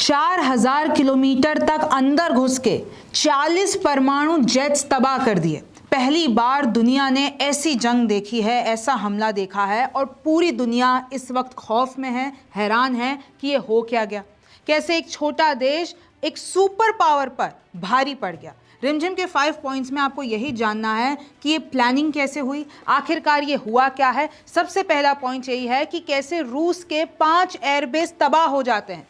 4000 kilometre तक अंदर घुस के 40 परमाणु जेट्स तबाह कर दिए। पहली बार दुनिया ने ऐसी जंग देखी है, ऐसा हमला देखा है और पूरी दुनिया इस वक्त खौफ में है, हैरान है कि ये हो क्या गया। कैसे एक छोटा देश एक सुपर पावर पर भारी पड़ गया। रिमझिम के 5 पॉइंट्स में आपको यही जानना है कि ये प्लानिंग कैसे हुई, आखिरकार ये हुआ क्या है। सबसे पहला पॉइंट यही है कि कैसे रूस के 5 एयरबेस तबाह हो जाते हैं।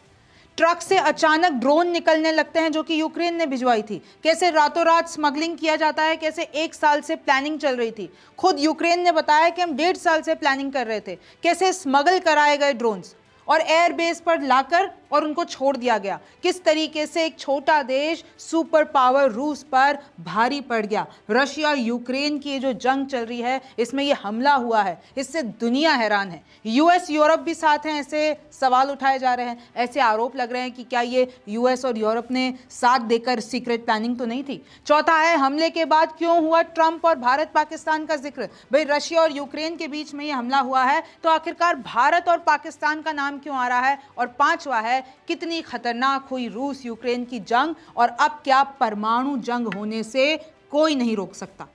ट्रक से अचानक ड्रोन निकलने लगते हैं जो कि यूक्रेन ने भिजवाई थी। कैसे रातों रात स्मगलिंग किया जाता है, कैसे 1 साल से प्लानिंग चल रही थी। खुद यूक्रेन ने बताया कि हम 1.5 साल से प्लानिंग कर रहे थे। कैसे स्मगल कराए गए ड्रोन्स और एयरबेस पर लाकर और उनको छोड़ दिया गया। किस तरीके से एक छोटा देश सुपर पावर रूस पर भारी पड़ गया। रशिया यूक्रेन की ये जो जंग चल रही है, इसमें ये हमला हुआ है, इससे दुनिया हैरान है। यूएस यूरोप भी साथ हैं। ऐसे सवाल उठाए जा रहे हैं, ऐसे आरोप लग रहे हैं कि क्या ये यूएस और यूरोप ने साथ देकर सीक्रेट प्लानिंग तो नहीं थी। चौथा है, हमले के बाद क्यों हुआ ट्रंप और भारत पाकिस्तान का जिक्र। भाई रशिया और यूक्रेन के बीच में ये हमला हुआ है तो आखिरकार भारत और पाकिस्तान का नाम क्यों आ रहा है। और पांचवा है, कितनी खतरनाक हुई रूस यूक्रेन की जंग और अब क्या परमाणु जंग होने से कोई नहीं रोक सकता।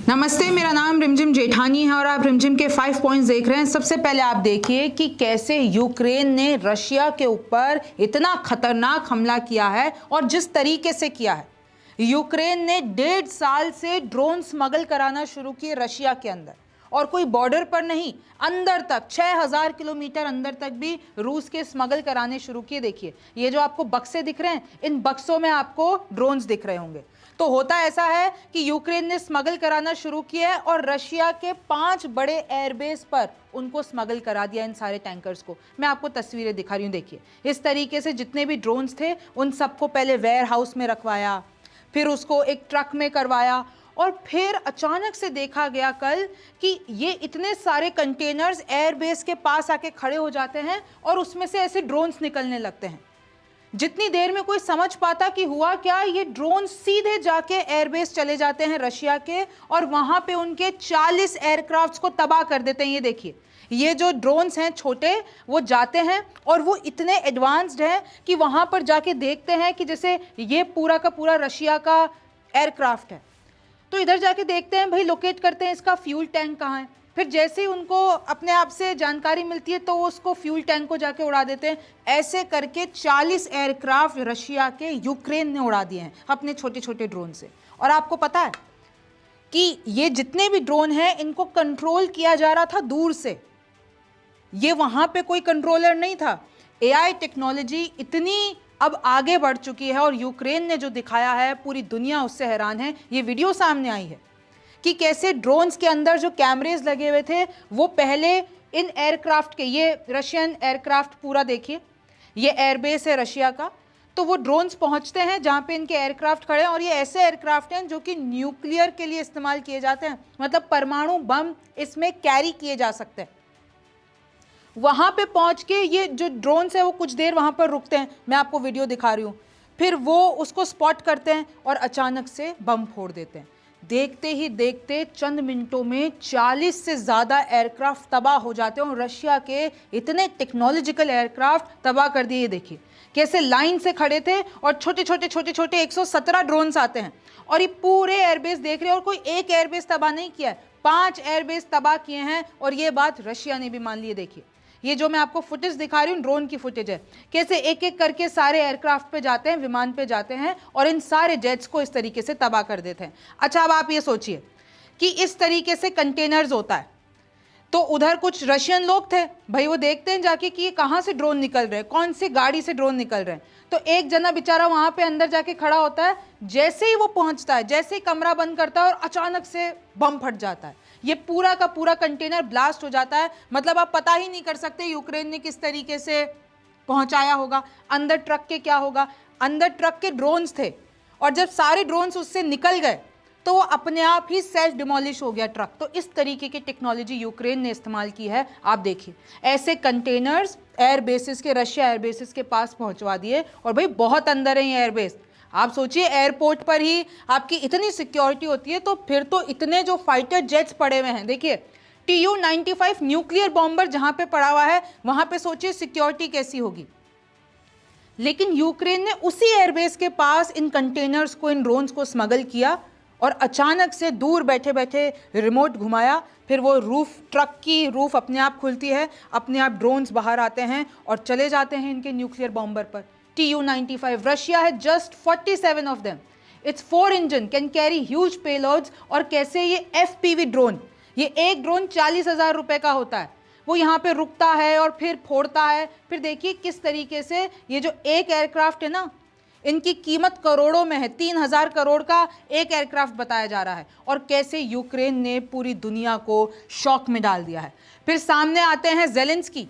नमस्ते, मेरा नाम रिमझिम जेठानी है और आप रिमझिम के 5 पॉइंट्स देख रहे हैं। सबसे पहले आप देखिए कि कैसे यूक्रेन ने रशिया के ऊपर इतना खतरनाक हमला किया है और जिस तरीके से किया है। यूक्रेन ने 1.5 साल से ड्रोन स्मगल कराना शुरू किए रशिया के अंदर, और कोई बॉर्डर पर नहीं, अंदर तक 6000 किलोमीटर अंदर तक भी रूस के स्मगल कराने शुरू किए। देखिए ये जो आपको बक्से दिख रहे हैं, इन बक्सों में आपको ड्रोन्स दिख रहे होंगे। तो होता ऐसा है कि यूक्रेन ने स्मगल कराना शुरू किया है और रशिया के 5 बड़े एयरबेस पर उनको स्मगल करा दिया, इन सारे टैंकर्स को। मैं आपको तस्वीरें दिखा रही हूँ, देखिए इस तरीके से जितने भी ड्रोन्स थे उन सबको पहले वेयर हाउस में रखवाया, फिर उसको एक ट्रक में करवाया और फिर अचानक से देखा गया कल कि ये इतने सारे कंटेनर्स एयरबेस के पास आके खड़े हो जाते हैं और उसमें से ऐसे ड्रोन्स निकलने लगते हैं। जितनी देर में कोई समझ पाता कि हुआ क्या, ये ड्रोन सीधे जाके एयरबेस चले जाते हैं रशिया के और वहां पे उनके 40 एयरक्राफ्ट्स को तबाह कर देते हैं। ये देखिए, ये जो ड्रोन्स हैं छोटे, वो जाते हैं और वो इतने एडवांस्ड हैं कि वहां पर जाके देखते हैं कि जैसे ये पूरा का पूरा रशिया का एयरक्राफ्ट है, तो इधर जाके देखते हैं, भाई लोकेट करते हैं इसका फ्यूल टैंक कहाँ है। फिर जैसे ही उनको अपने आप से जानकारी मिलती है तो वो उसको फ्यूल टैंक को जाके उड़ा देते हैं। ऐसे करके 40 एयरक्राफ्ट रशिया के यूक्रेन ने उड़ा दिए हैं अपने छोटे छोटे ड्रोन से। और आपको पता है कि ये जितने भी ड्रोन हैं इनको कंट्रोल किया जा रहा था दूर से, ये वहां पे कोई कंट्रोलर नहीं था। एआई टेक्नोलॉजी इतनी अब आगे बढ़ चुकी है और यूक्रेन ने जो दिखाया है पूरी दुनिया उससे हैरान है। ये वीडियो सामने आई है कि कैसे ड्रोन्स के अंदर जो कैमरेज लगे हुए थे वो पहले इन एयरक्राफ्ट के, ये रशियन एयरक्राफ्ट पूरा देखिए, ये एयरबेस है रशिया का, तो वो ड्रोन्स पहुंचते हैं जहां पे इनके एयरक्राफ्ट खड़े हैं और ये ऐसे एयरक्राफ्ट हैं जो कि न्यूक्लियर के लिए इस्तेमाल किए जाते हैं, मतलब परमाणु बम इसमें कैरी किए जा सकते हैं। वहां पे पहुंच के ये जो ड्रोन्स है वो कुछ देर वहां पर रुकते हैं, मैं आपको वीडियो दिखा रही हूँ, फिर वो उसको स्पॉट करते हैं और अचानक से बम फोड़ देते हैं। देखते ही देखते चंद मिनटों में 40 से ज़्यादा एयरक्राफ्ट तबाह हो जाते हैं और रशिया के इतने टेक्नोलॉजिकल एयरक्राफ्ट तबाह कर दिए। देखिए कैसे लाइन से खड़े थे और छोटे छोटे 117 ड्रोन्स आते हैं और ये पूरे एयरबेस देख रहे हैं और कोई एक एयरबेस तबाह नहीं किया है, 5 एयरबेस तबाह किए हैं और ये बात रशिया ने भी मान ली है। देखिए ये जो मैं आपको फुटेज दिखा रही हूँ ड्रोन की फुटेज है, कैसे एक एक करके सारे एयरक्राफ्ट पे जाते हैं, विमान पे जाते हैं और इन सारे जेट्स को इस तरीके से तबाह कर देते हैं। अच्छा, अब आप ये सोचिए कि इस तरीके से कंटेनर्स होता है तो उधर कुछ रशियन लोग थे, भाई वो देखते हैं जाके कि ये कहाँ से ड्रोन निकल रहे हैं, कौन सी गाड़ी से ड्रोन निकल रहे हैं। तो एक जना बेचारा वहां पे अंदर जाके खड़ा होता है, जैसे ही वो पहुंचता है, जैसे ही कमरा बंद करता है और अचानक से बम फट जाता है, ये पूरा का पूरा कंटेनर ब्लास्ट हो जाता है। मतलब आप पता ही नहीं कर सकते यूक्रेन ने किस तरीके से पहुंचाया होगा। अंदर ट्रक के क्या होगा, अंदर ट्रक के ड्रोन्स थे और जब सारे ड्रोन्स उससे निकल गए तो वो अपने आप ही सेल्फ डिमोलिश हो गया ट्रक। तो इस तरीके की टेक्नोलॉजी यूक्रेन ने इस्तेमाल की है। आप देखिए ऐसे कंटेनर्स एयरबेसिस के, रशिया एयरबेसिस के पास पहुंचवा दिए और भाई बहुत अंदर है ये एयरबेस। आप सोचिए एयरपोर्ट पर ही आपकी इतनी सिक्योरिटी होती है तो फिर तो इतने जो फाइटर जेट्स पड़े हुए हैं, देखिए Tu-95 न्यूक्लियर बॉम्बर जहां पे पड़ा हुआ है वहां पे सोचिए सिक्योरिटी कैसी होगी। लेकिन यूक्रेन ने उसी एयरबेस के पास इन कंटेनर्स को, इन ड्रोन्स को स्मगल किया और अचानक से दूर बैठे बैठे रिमोट घुमाया, फिर वो ट्रक की रूफ अपने आप खुलती है, अपने आप ड्रोन्स बाहर आते हैं और चले जाते हैं इनके न्यूक्लियर बॉम्बर पर। Tu-95, रशिया है just 47 of them. It's 4 engine, can carry huge payloads. और कैसे ये FPV ड्रोन, ये एक ड्रोन 40,000 रुपए का होता है, वो यहाँ पे रुकता है और फिर फोड़ता है। फिर देखिए किस तरीके से ये जो एक एयरक्राफ्ट है ना, इनकी कीमत करोड़ों में है, 3,000 करोड़ का एक एयरक्राफ्ट बताया जा रहा है। और कैसे यूक्रेन ने पूरी दुनिया को शॉक में डाल दिया है। फिर सामने आते हैं ज़ेलेंस्की,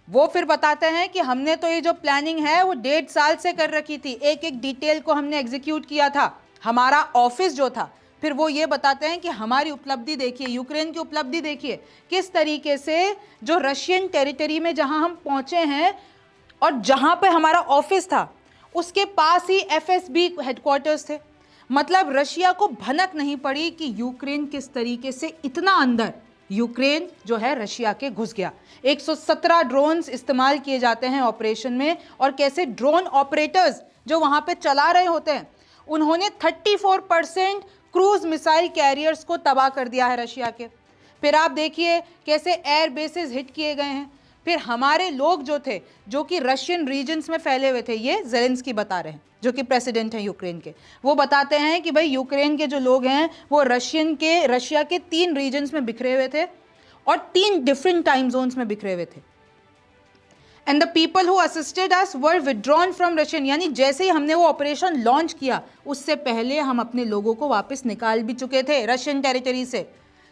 वो फिर बताते हैं कि हमने तो ये जो प्लानिंग है वो 1.5 साल से कर रखी थी, एक एक डिटेल को हमने एग्जीक्यूट किया था, हमारा ऑफिस जो था। फिर वो ये बताते हैं कि हमारी उपलब्धि देखिए, यूक्रेन की उपलब्धि देखिए, किस तरीके से जो रशियन टेरिटरी में जहां हम पहुंचे हैं और जहां पे हमारा ऑफिस था उसके पास ही FSB हेडक्वार्टर्स थे। मतलब रशिया को भनक नहीं पड़ी कि यूक्रेन किस तरीके से इतना अंदर, यूक्रेन जो है रशिया के घुस गया। 117 ड्रोन्स इस्तेमाल किए जाते हैं ऑपरेशन में। और कैसे ड्रोन ऑपरेटर्स जो वहां पे चला रहे होते हैं, उन्होंने 34% क्रूज मिसाइल कैरियर्स को तबाह कर दिया है रशिया के। फिर आप देखिए कैसे एयर बेसेस हिट किए गए हैं। फिर हमारे लोग जो थे, जो कि रशियन रीजन्स में फैले हुए थे, ये ज़ेलेंस्की बता रहे हैं, जो कि प्रेसिडेंट हैं यूक्रेन के। वो बताते हैं कि भाई यूक्रेन के जो लोग हैं वो रशिया के 3 रीजन्स में बिखरे हुए थे और 3 डिफरेंट टाइम जोन्स में बिखरे हुए थे। And the people who assisted us were withdrawn from Russian, यानी जैसे ही हमने वो ऑपरेशन लॉन्च किया उससे पहले हम अपने लोगों को वापस निकाल भी चुके थे रशियन टेरिटरी से।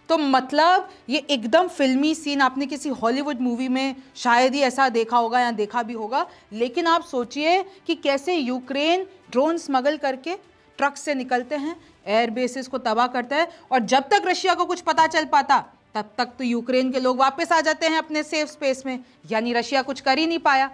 तो मतलब ये एकदम फिल्मी सीन, आपने किसी हॉलीवुड मूवी में शायद ही ऐसा देखा होगा या देखा भी होगा। लेकिन आप सोचिए कि कैसे यूक्रेन ड्रोन स्मगल करके ट्रक से निकलते हैं, एयर बेसिस को तबाह करता है, और जब तक रशिया को कुछ पता चल पाता तब तक तो यूक्रेन के लोग वापस आ जाते हैं अपने सेफ स्पेस में, यानी रशिया कुछ कर ही नहीं पाया।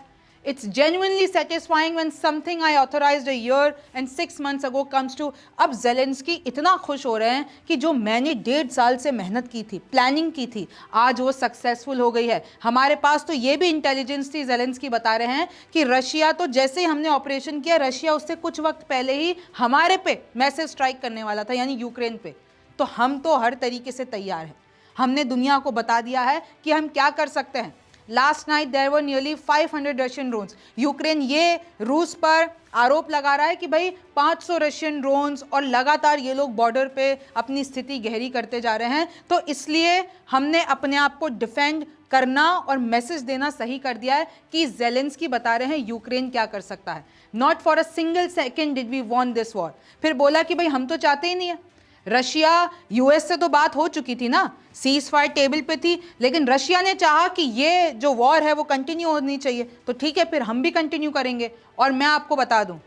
It's genuinely satisfying when something I authorized a year and 6 months ago comes to। अब ज़ेलेंस्की इतना खुश हो रहे हैं कि जो मैंने 1.5 साल से मेहनत की थी, प्लानिंग की थी, आज वो सक्सेसफुल हो गई है। हमारे पास तो ये भी इंटेलिजेंस थी, ज़ेलेंस्की बता रहे हैं कि रशिया तो जैसे ही हमने ऑपरेशन किया, रशिया उससे कुछ वक्त पहले ही हमारे पे मैसेज स्ट्राइक करने वाला था, यानी यूक्रेन पे। तो हम तो हर तरीके से तैयार हैं, हमने दुनिया को बता दिया है कि हम क्या कर सकते हैं। Last night there were nearly 500 Russian drones. Ukraine ये रूस पर आरोप लगा रहा है कि भाई 500 रशियन ड्रोन्स, और लगातार ये लोग बॉर्डर पे अपनी स्थिति गहरी करते जा रहे हैं। तो इसलिए हमने अपने आप को डिफेंड करना और मैसेज देना सही कर दिया है कि ज़ेलेंस्की बता रहे हैं यूक्रेन क्या कर सकता है। Not for a single second did we want this war. फिर बोला कि भाई हम तो चाहते ही नहीं है, रशिया US से तो बात हो चुकी थी ना, सीज फायर टेबल पे थी, लेकिन रशिया ने चाहा कि ये जो वॉर है वो कंटिन्यू होनी चाहिए, तो ठीक है फिर हम भी कंटिन्यू करेंगे। और मैं आपको बता दूं,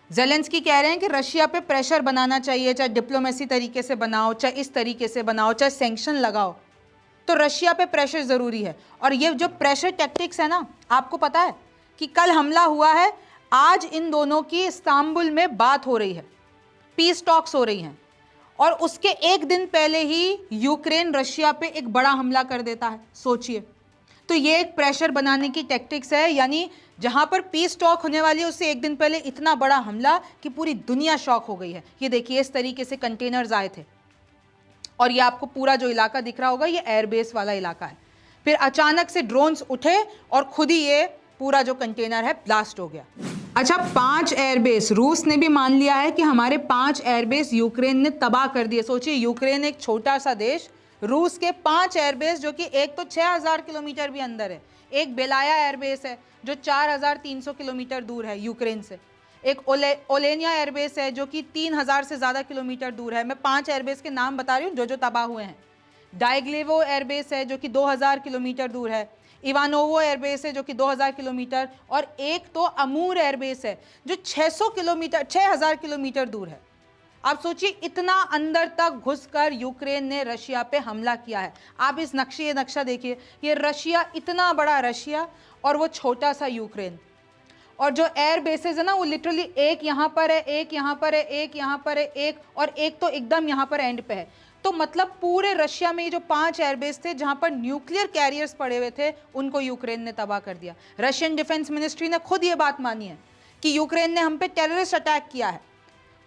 ज़ेलेंस्की कह रहे हैं कि रशिया पे प्रेशर बनाना चाहिए, चाहे डिप्लोमेसी तरीके से बनाओ, चाहे इस तरीके से बनाओ, चाहे सैंक्शन लगाओ, तो रशिया पे प्रेशर ज़रूरी है। और ये जो प्रेशर टैक्टिक्स है ना, आपको पता है कि कल हमला हुआ है, आज इन दोनों की इस्तांबुल में बात हो रही है, पीस टॉक्स हो रही हैं, और उसके एक दिन पहले ही यूक्रेन रशिया पे एक बड़ा हमला कर देता है। सोचिए, तो ये एक प्रेशर बनाने की टैक्टिक्स है, यानी जहां पर पीस टॉक होने वाली है उससे एक दिन पहले इतना बड़ा हमला कि पूरी दुनिया शॉक हो गई है। ये देखिए इस तरीके से कंटेनर्स आए थे, और ये आपको पूरा जो इलाका दिख रहा होगा ये एयरबेस वाला इलाका है। फिर अचानक से ड्रोन्स उठे और खुद ही ये पूरा जो कंटेनर है ब्लास्ट हो गया। अच्छा, 5 एयरबेस, रूस ने भी मान लिया है कि हमारे 5 एयरबेस यूक्रेन ने तबाह कर दिए। सोचिए, यूक्रेन एक छोटा सा देश, रूस के 5 एयरबेस, जो कि एक तो 6000 किलोमीटर भी अंदर है, एक बेलाया एयरबेस है जो 4300 किलोमीटर दूर है यूक्रेन से, एक ओलेनिया एयरबेस है जो कि 3000 से ज़्यादा किलोमीटर दूर है। मैं 5 एयरबेस के नाम बता रही हूँ जो तबाह हुए हैं। डाइग्लेवो एयरबेस है जो कि 2000 किलोमीटर दूर है, इवानोवो एयरबेस है जो कि 2000 किलोमीटर, और एक तो अमूर एयरबेस है जो 6000 किलोमीटर दूर है। आप सोचिए, इतना अंदर तक घुसकर यूक्रेन ने रशिया पे हमला किया है। आप इस ये नक्शा देखिए, ये रशिया, इतना बड़ा रशिया और वो छोटा सा यूक्रेन, और जो एयर बेसेस है ना वो लिटरली एक यहाँ पर है, एक यहाँ पर है, एक यहाँ पर है, एक, और एक तो एकदम यहाँ पर एंड पे है। तो मतलब पूरे रशिया में ये जो 5 एयरबेस थे जहां पर न्यूक्लियर कैरियर्स पड़े हुए थे, उनको यूक्रेन ने तबाह कर दिया। रशियन डिफेंस मिनिस्ट्री ने खुद ये बात मानी है कि यूक्रेन ने हम पे टेररिस्ट अटैक किया है।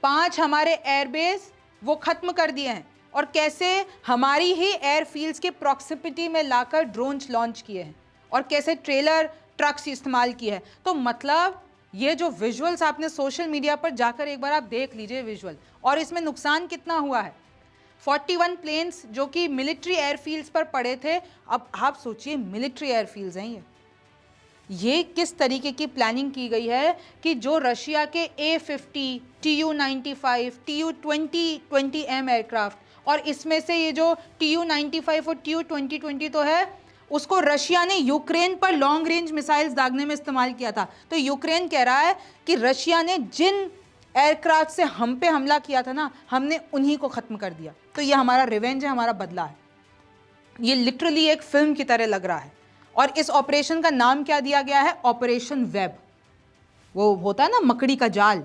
5 हमारे एयरबेस वो खत्म कर दिए हैं, और कैसे हमारी ही एयरफील्ड्स के प्रॉक्सिमिटी में लाकर ड्रोन्स लॉन्च किए हैं, और कैसे ट्रेलर ट्रक्स इस्तेमाल किए हैं। तो मतलब ये जो विजुअल्स आपने सोशल मीडिया पर जाकर एक बार आप देख लीजिए विजुअल, और इसमें नुकसान कितना हुआ है। 41 प्लेन्स जो कि मिलिट्री एयरफील्ड्स पर पड़े थे। अब आप सोचिए मिलिट्री एयरफील्ड्स हैं ये किस तरीके की प्लानिंग की गई है कि जो रशिया के A-50, Tu-95, Tu-20M एयरक्राफ्ट, और इसमें से ये जो Tu-95 और Tu-2020 तो है, उसको रशिया ने यूक्रेन पर लॉन्ग रेंज मिसाइल्स दागने में इस्तेमाल किया था। तो यूक्रेन कह रहा है कि रशिया ने जिन एयरक्राफ्ट से हम पे हमला किया था ना, हमने उन्हीं को ख़त्म कर दिया। तो ये हमारा रिवेंज है, हमारा बदला है। ये लिटरली एक फिल्म की तरह लग रहा है। और इस ऑपरेशन का नाम क्या दिया गया है? Operation web. वो होता है ना मकड़ी का जाल,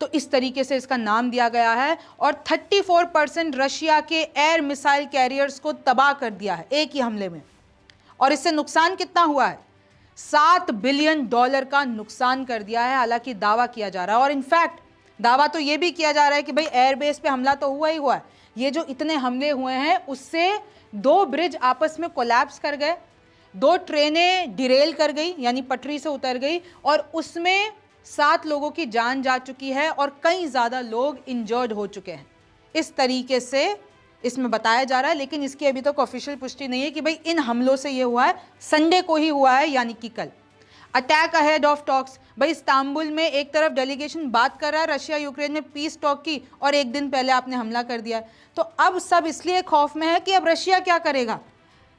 तो इस तरीके से इसका नाम दिया गया है। और 34% रशिया के एयर मिसाइल कैरियर्स को तबाह कर दिया है एक ही हमले में। और इससे नुकसान कितना हुआ है? $7 बिलियन का नुकसान कर दिया है, हालांकि दावा किया जा रहा है। और इनफैक्ट दावा तो ये भी किया जा रहा है कि भाई एयरबेस पे हमला तो हुआ ही हुआ है। ये जो इतने हमले हुए हैं उससे 2 ब्रिज आपस में कोलैप्स कर गए, 2 ट्रेनें डिरेल कर गई यानी पटरी से उतर गई, और उसमें 7 लोगों की जान जा चुकी है और कई ज़्यादा लोग इंजर्ड हो चुके हैं। इस तरीके से इसमें बताया जा रहा है, लेकिन इसकी अभी तक ऑफिशियल पुष्टि नहीं है कि भाई इन हमलों से ये हुआ है। संडे को ही हुआ है, यानी कि कल। अटैक अहेड ऑफ टॉक्स, भाई इस्तांबुल में एक तरफ डेलीगेशन बात कर रहा है रशिया यूक्रेन में पीस टॉक की, और एक दिन पहले आपने हमला कर दिया। तो अब सब इसलिए खौफ में है कि अब रशिया क्या करेगा।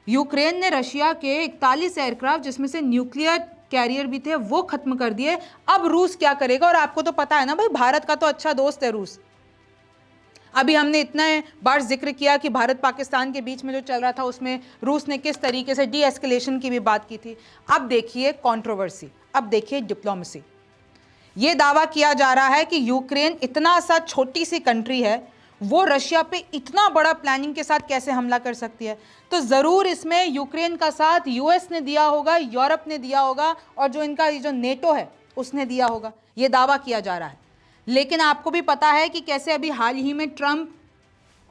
यूक्रेन ने रशिया के 41 एयरक्राफ्ट जिसमें से न्यूक्लियर कैरियर भी थे वो खत्म कर दिए। अब रूस क्या करेगा? और आपको तो पता है ना भाई, भारत का तो अच्छा दोस्त है रूस। अभी हमने इतना बार जिक्र किया कि भारत पाकिस्तान के बीच में जो चल रहा था उसमें रूस ने किस तरीके से डी एस्केलेशन की भी बात की थी। अब देखिए कंट्रोवर्सी, अब देखिए डिप्लोमेसी। ये दावा किया जा रहा है कि यूक्रेन इतना सा छोटी सी कंट्री है, वो रशिया पे इतना बड़ा प्लानिंग के साथ कैसे हमला कर सकती है। तो ज़रूर इसमें यूक्रेन का साथ यूएस ने दिया होगा, यूरोप ने दिया होगा, और जो इनका जो नेटो है उसने दिया होगा। ये दावा किया जा रहा है। लेकिन आपको भी पता है कि कैसे अभी हाल ही में ट्रंप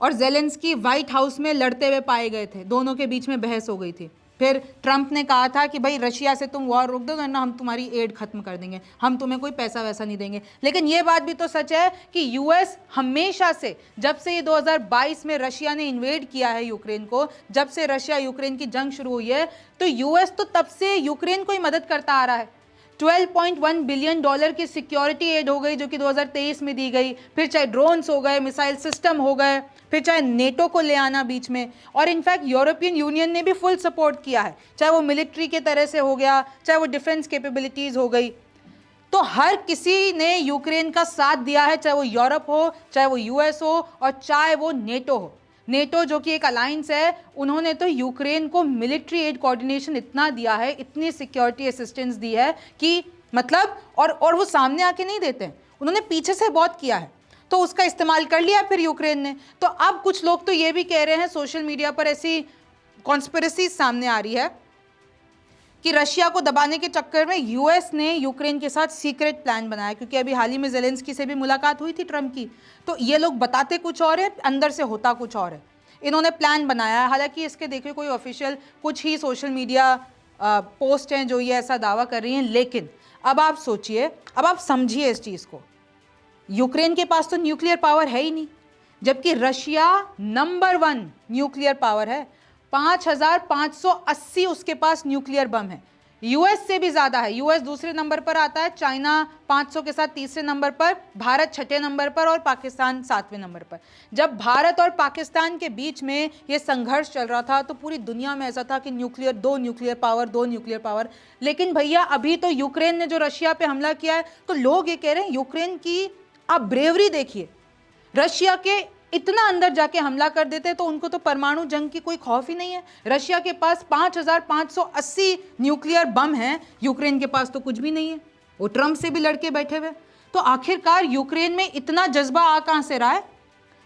और जेलेंस्की व्हाइट हाउस में लड़ते हुए पाए गए थे, दोनों के बीच में बहस हो गई थी। फिर ट्रंप ने कहा था कि भाई रशिया से तुम वॉर रोक दो वरना हम तुम्हारी एड खत्म कर देंगे, हम तुम्हें कोई पैसा वैसा नहीं देंगे। लेकिन ये बात भी तो सच है कि यूएस हमेशा से, जब से ये 2022 में रशिया ने इन्वेड किया है यूक्रेन को, जब से रशिया यूक्रेन की जंग शुरू हुई है, तो यूएस तो तब से यूक्रेन को ही मदद करता आ रहा है। $12.1 बिलियन की सिक्योरिटी एड हो गई जो कि 2023 में दी गई। फिर चाहे ड्रोन्स हो गए, मिसाइल सिस्टम हो गए, फिर चाहे नेटो को ले आना बीच में, और इनफैक्ट यूरोपियन यूनियन ने भी फुल सपोर्ट किया है, चाहे वो मिलिट्री के तरह से हो गया, चाहे वो डिफेंस कैपेबिलिटीज़ हो गई। तो हर किसी ने यूक्रेन का साथ दिया है, चाहे वो यूरोप हो, चाहे वो यूएस हो, और चाहे वो नेटो हो। नेटो जो कि एक अलायंस है, उन्होंने तो यूक्रेन को मिलिट्री एड कोऑर्डिनेशन इतना दिया है, इतनी सिक्योरिटी असिस्टेंस दी है कि मतलब, और वो सामने आके नहीं देते हैं, उन्होंने पीछे से बहुत किया है। तो उसका इस्तेमाल कर लिया फिर यूक्रेन ने। तो अब कुछ लोग तो ये भी कह रहे हैं, सोशल मीडिया पर ऐसी कॉन्स्पिरेसी सामने आ रही है कि रशिया को दबाने के चक्कर में यूएस ने यूक्रेन के साथ सीक्रेट प्लान बनाया, क्योंकि अभी हाल ही में जेलेंस्की से भी मुलाकात हुई थी ट्रंप की। तो ये लोग बताते कुछ और है, अंदर से होता कुछ और है। इन्होंने प्लान बनाया है, हालांकि इसके देखिए कोई ऑफिशियल, कुछ ही सोशल मीडिया पोस्ट हैं जो ये ऐसा दावा कर रही हैं। लेकिन अब आप सोचिए, अब आप समझिए इस चीज़ को, यूक्रेन के पास तो न्यूक्लियर पावर है ही नहीं, जबकि रशिया नंबर 1 न्यूक्लियर पावर है। 5580 उसके पास न्यूक्लियर बम है, यूएस से भी ज़्यादा है। यूएस दूसरे नंबर पर आता है, चाइना 500 के साथ तीसरे नंबर पर, भारत छठे नंबर पर, और पाकिस्तान 7वें नंबर पर। जब भारत और पाकिस्तान के बीच में ये संघर्ष चल रहा था तो पूरी दुनिया में ऐसा था कि दो न्यूक्लियर पावर। लेकिन भैया अभी तो यूक्रेन ने जो रशिया पे हमला किया है, तो लोग ये कह रहे हैं यूक्रेन की आप ब्रेवरी देखिए, रशिया के इतना अंदर जाके हमला कर देते तो उनको तो परमाणु जंग की कोई खौफ ही नहीं है। रशिया के पास 5580 न्यूक्लियर बम हैं, यूक्रेन के पास तो कुछ भी नहीं है, वो ट्रंप से भी लड़के बैठे हुए। तो आखिरकार यूक्रेन में इतना जज्बा आ कहां से रहा है?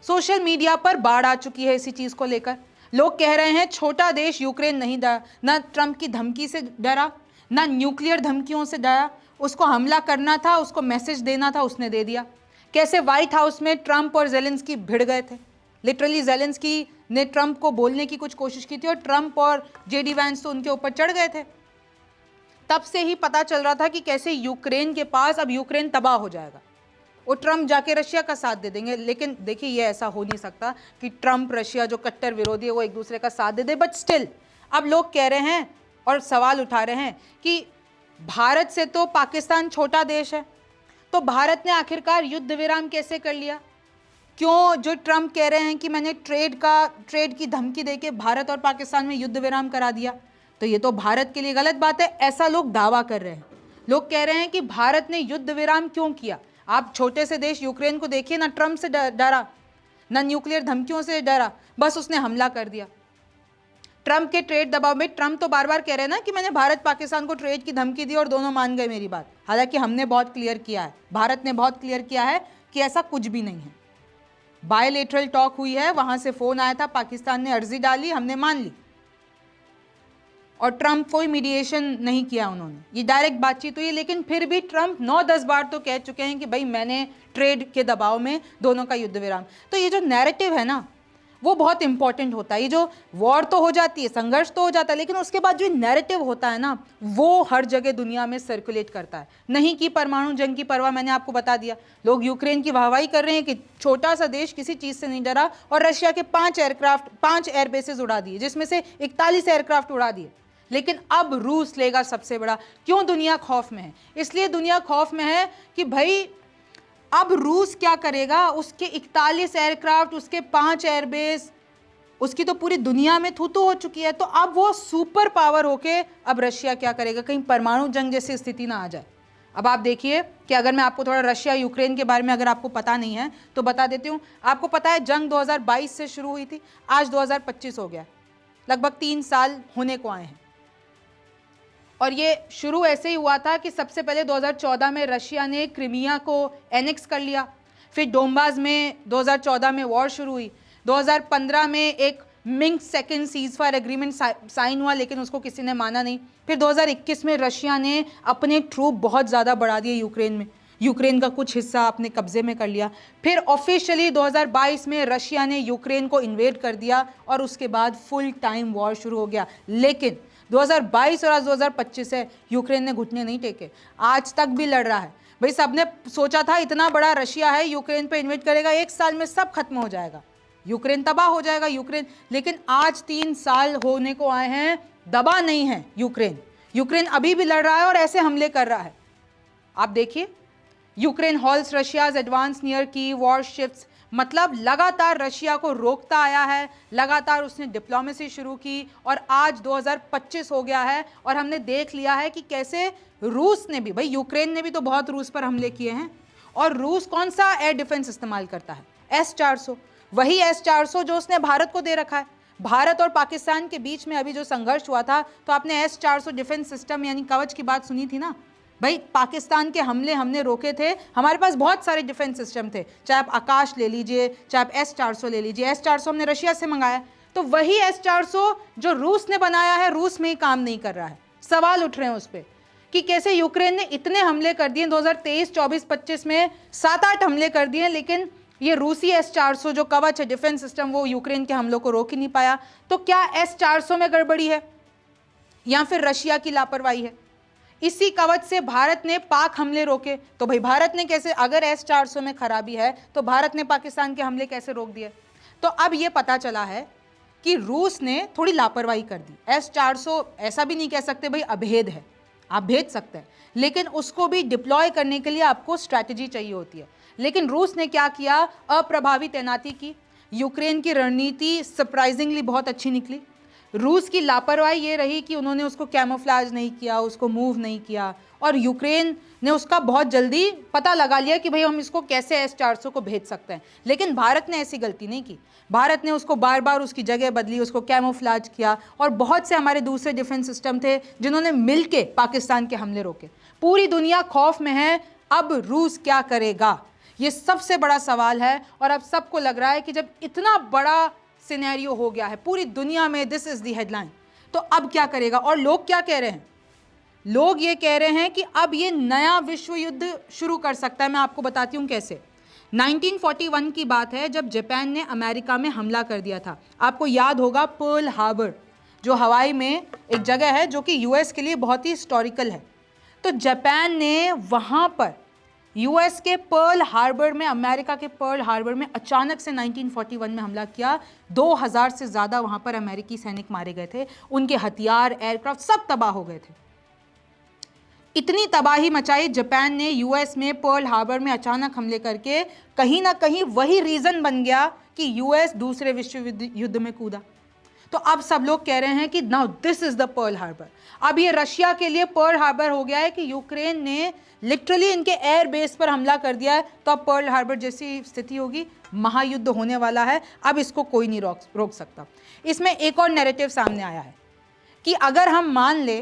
सोशल मीडिया पर बाढ़ आ चुकी है इसी चीज़ को लेकर। लोग कह रहे हैं छोटा देश यूक्रेन नहीं डरा, ना ट्रंप की धमकी से डरा, ना न्यूक्लियर धमकियों से डरा। उसको हमला करना था, उसको मैसेज देना था, उसने दे दिया। कैसे व्हाइट हाउस में ट्रंप और जेलेंस्की भिड़ गए थे। लिटरली जेलेंस्की ने ट्रंप को बोलने की कुछ कोशिश की थी और ट्रंप और जेडी वैंस तो उनके ऊपर चढ़ गए थे। तब से ही पता चल रहा था कि कैसे यूक्रेन के पास अब यूक्रेन तबाह हो जाएगा और ट्रंप जाके रशिया का साथ दे देंगे। लेकिन देखिए ये ऐसा हो नहीं सकता कि ट्रंप रशिया जो कट्टर विरोधी है वो एक दूसरे का साथ दे दे। बट स्टिल अब लोग कह रहे हैं और सवाल उठा रहे हैं कि भारत से तो पाकिस्तान छोटा देश है, तो भारत ने आखिरकार युद्ध विराम कैसे कर लिया? क्यों जो ट्रंप कह रहे हैं कि मैंने ट्रेड की धमकी देके भारत और पाकिस्तान में युद्ध विराम करा दिया, तो ये तो भारत के लिए गलत बात है, ऐसा लोग दावा कर रहे हैं। लोग कह रहे हैं कि भारत ने युद्ध विराम क्यों किया? आप छोटे से देश यूक्रेन को देखिए, ना ट्रंप से डरा, ना न्यूक्लियर धमकियों से डरा, बस उसने हमला कर दिया। ट्रंप के ट्रेड दबाव में ट्रंप तो बार बार कह रहे हैं ना कि मैंने भारत पाकिस्तान को ट्रेड की धमकी दी और दोनों मान गए मेरी बात। हालांकि हमने बहुत क्लियर किया है, भारत ने बहुत क्लियर किया है कि ऐसा कुछ भी नहीं है। बायलैटरल टॉक हुई है, वहां से फोन आया था, पाकिस्तान ने अर्जी डाली, हमने मान ली और ट्रंप कोई मीडिएशन नहीं किया उन्होंने, ये डायरेक्ट बातचीत हुई। लेकिन फिर भी ट्रंप 9-10 बार तो कह चुके हैं कि भाई मैंने ट्रेड के दबाव में दोनों का युद्ध विराम। तो ये जो नैरेटिव है ना वो बहुत इंपॉर्टेंट होता है। ये जो वॉर तो हो जाती है, संघर्ष तो हो जाता है, लेकिन उसके बाद जो नैरेटिव होता है ना वो हर जगह दुनिया में सर्कुलेट करता है। नहीं कि परमाणु जंग की परवाह, मैंने आपको बता दिया, लोग यूक्रेन की वाहवाही कर रहे हैं कि छोटा सा देश किसी चीज़ से नहीं डरा और रशिया के 5 एयरबेसेस उड़ा दिए, जिसमें से 41 एयरक्राफ्ट उड़ा दिए। लेकिन अब रूस लेगा सबसे बड़ा। क्यों दुनिया खौफ में है? इसलिए दुनिया खौफ में है कि भाई अब रूस क्या करेगा, उसके 41 एयरक्राफ्ट, उसके 5 एयरबेस, उसकी तो पूरी दुनिया में थू हो चुकी है। तो अब वो सुपर पावर होके अब रशिया क्या करेगा, कहीं परमाणु जंग जैसी स्थिति ना आ जाए। अब आप देखिए कि अगर मैं आपको थोड़ा रशिया यूक्रेन के बारे में अगर आपको पता नहीं है तो बता देती हूँ। आपको पता है जंग 2022 से शुरू हुई थी, आज 2025 हो गया, लगभग 3 साल होने को आए हैं। और ये शुरू ऐसे ही हुआ था कि सबसे पहले 2014 में रशिया ने क्रीमिया को एनेक्स कर लिया, फिर डोंबास में 2014 में वॉर शुरू हुई, 2015 में एक Minsk second ceasefire agreement sign हुआ, लेकिन उसको किसी ने माना नहीं। फिर 2021 में रशिया ने अपने ट्रूप बहुत ज़्यादा बढ़ा दिए यूक्रेन में, यूक्रेन का कुछ हिस्सा अपने कब्जे में कर लिया। फिर ऑफिशियली 2022 में रशिया ने यूक्रेन को इन्वेड कर दिया और उसके बाद फुल टाइम वॉर शुरू हो गया। लेकिन 2022 और आज 2025 है, यूक्रेन ने घुटने नहीं टेके, आज तक भी लड़ रहा है। भाई सबने सोचा था इतना बड़ा रशिया है, यूक्रेन पे इन्वेड करेगा, 1 साल में सब खत्म हो जाएगा, यूक्रेन तबाह हो जाएगा यूक्रेन। लेकिन आज 3 साल होने को आए हैं, दबा नहीं है यूक्रेन अभी भी लड़ रहा है और ऐसे हमले कर रहा है। आप देखिए, Ukraine halls Russia's advance near की वॉरशिप्स, मतलब लगातार रशिया को रोकता आया है, लगातार उसने डिप्लोमेसी शुरू की और आज 2025 हो गया है और हमने देख लिया है कि कैसे रूस ने भी, भाई यूक्रेन ने भी तो बहुत रूस पर हमले किए हैं। और रूस कौन सा एयर डिफेंस इस्तेमाल करता है? S-400, वही S-400 जो उसने भारत को दे रखा है। भारत और पाकिस्तान के बीच में अभी जो संघर्ष हुआ था तो आपने S-400 डिफेंस सिस्टम यानी कवच की बात सुनी थी ना। भाई पाकिस्तान के हमले हमने रोके थे, हमारे पास बहुत सारे डिफेंस सिस्टम थे, चाहे आप आकाश ले लीजिए, चाहे आप S-400 ले लीजिए। S-400 हमने रशिया से मंगाया, तो वही S-400 जो रूस ने बनाया है रूस में ही काम नहीं कर रहा है। सवाल उठ रहे हैं उस पर कि कैसे यूक्रेन ने इतने हमले कर दिए 2023, 24, 25 में 7-8 हमले कर दिए, लेकिन ये रूसी S-400 जो कवच है डिफेंस सिस्टम वो यूक्रेन के हमलों को रोक ही नहीं पाया। तो क्या S-400 में गड़बड़ी है या फिर रशिया की लापरवाही है? इसी कवच से भारत ने पाक हमले रोके, तो भाई भारत ने कैसे, अगर S-400 में खराबी है तो भारत ने पाकिस्तान के हमले कैसे रोक दिए? तो अब ये पता चला है कि रूस ने थोड़ी लापरवाही कर दी। S-400 ऐसा भी नहीं कह सकते भाई अभेद है, आप भेज सकते हैं, लेकिन उसको भी डिप्लॉय करने के लिए आपको स्ट्रैटेजी चाहिए होती है। लेकिन रूस ने क्या किया, अप्रभावी तैनाती की। यूक्रेन की रणनीति सरप्राइजिंगली बहुत अच्छी निकली। रूस की लापरवाही ये रही कि उन्होंने उसको कैमोफ्लेज नहीं किया, उसको मूव नहीं किया, और यूक्रेन ने उसका बहुत जल्दी पता लगा लिया कि भाई हम इसको कैसे S-400 को भेज सकते हैं। लेकिन भारत ने ऐसी गलती नहीं की, भारत ने उसको बार बार उसकी जगह बदली, उसको कैमोफ्लेज किया, और बहुत से हमारे दूसरे डिफेंस सिस्टम थे जिन्होंने मिल के पाकिस्तान के हमले रोके। पूरी दुनिया खौफ में है अब रूस क्या करेगा, ये सबसे बड़ा सवाल है। और अब सबको लग रहा है कि जब इतना बड़ा सिनेरियो हो गया है पूरी दुनिया में, दिस इज द हेडलाइन, तो अब क्या करेगा। और लोग क्या कह रहे हैं, लोग ये कह रहे हैं कि अब ये नया विश्व युद्ध शुरू कर सकता है। मैं आपको बताती हूं कैसे। 1941 की बात है जब जापान ने अमेरिका में हमला कर दिया था। आपको याद होगा पर्ल हार्बर, जो हवाई में एक जगह है जो कि यूएस के लिए बहुत ही हिस्टोरिकल है। तो जापान ने वहां पर यूएस के पर्ल हार्बर में, अमेरिका के पर्ल हार्बर में अचानक से 1941 में हमला किया। 2000 से ज़्यादा वहाँ पर अमेरिकी सैनिक मारे गए थे, उनके हथियार, एयरक्राफ्ट सब तबाह हो गए थे। इतनी तबाही मचाई जापान ने यूएस में पर्ल हार्बर में अचानक हमले करके, कहीं ना कहीं वही रीज़न बन गया कि यूएस दूसरे विश्व युद्ध में कूदा। तो अब सब लोग कह रहे हैं कि now this is the Pearl Harbor. अब ये रशिया के लिए पर्ल हार्बर हो गया है कि यूक्रेन ने लिटरली इनके एयर बेस पर हमला कर दिया है। तो अब पर्ल हार्बर जैसी स्थिति होगी, महायुद्ध होने वाला है। अब इसको कोई नहीं रोक सकता। इसमें एक और नैरेटिव सामने आया है कि अगर हम मान ले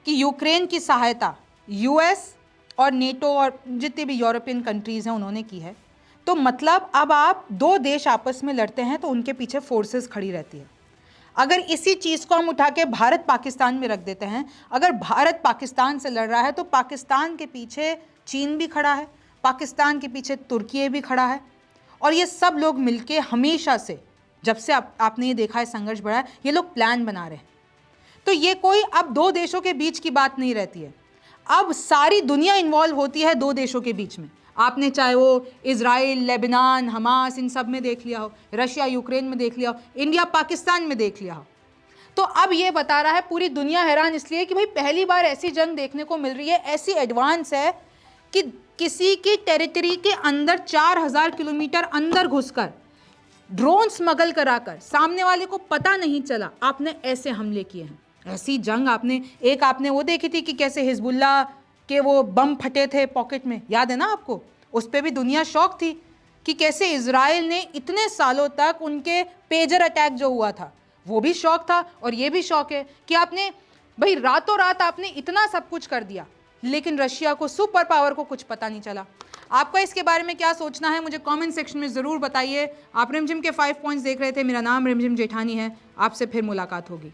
कि यूक्रेन की सहायता यूएस और नेटो और जितने भी यूरोपियन कंट्रीज हैं उन्होंने की है, तो मतलब अब आप दो देश आपस में लड़ते हैं तो उनके पीछे फोर्सेस खड़ी रहती है। अगर इसी चीज़ को हम उठा के भारत पाकिस्तान में रख देते हैं, अगर भारत पाकिस्तान से लड़ रहा है तो पाकिस्तान के पीछे चीन भी खड़ा है, पाकिस्तान के पीछे तुर्की भी खड़ा है, और ये सब लोग मिलके हमेशा से, जब से आपने ये देखा है संघर्ष बढ़ा है, ये लोग प्लान बना रहे हैं। तो ये कोई अब दो देशों के बीच की बात नहीं रहती है, अब सारी दुनिया इन्वॉल्व होती है दो देशों के बीच में। आपने चाहे वो इजराइल, लेबनान, हमास, इन सब में देख लिया हो, रशिया यूक्रेन में देख लिया हो, इंडिया पाकिस्तान में देख लिया हो। तो अब ये बता रहा है पूरी दुनिया हैरान इसलिए कि भाई पहली बार ऐसी जंग देखने को मिल रही है, ऐसी एडवांस है कि किसी की टेरिटरी के अंदर 4000 किलोमीटर अंदर घुसकर ड्रोन स्मगल कराकर सामने वाले को पता नहीं चला आपने ऐसे हमले किए हैं। ऐसी जंग आपने वो देखी थी कि कैसे हिजबुल्ला के वो बम फटे थे पॉकेट में, याद है ना आपको। उस पर भी दुनिया शौक थी कि कैसे इजराइल ने इतने सालों तक उनके पेजर अटैक जो हुआ था वो भी शौक था। और ये भी शौक है कि आपने भाई रातों रात आपने इतना सब कुछ कर दिया, लेकिन रशिया को, सुपर पावर को कुछ पता नहीं चला। आपका इसके बारे में क्या सोचना है मुझे कमेंट सेक्शन में ज़रूर बताइए। आप रिमझिम के 5 पॉइंट्स देख रहे थे। मेरा नाम रिमझिम जेठानी है। आपसे फिर मुलाकात होगी।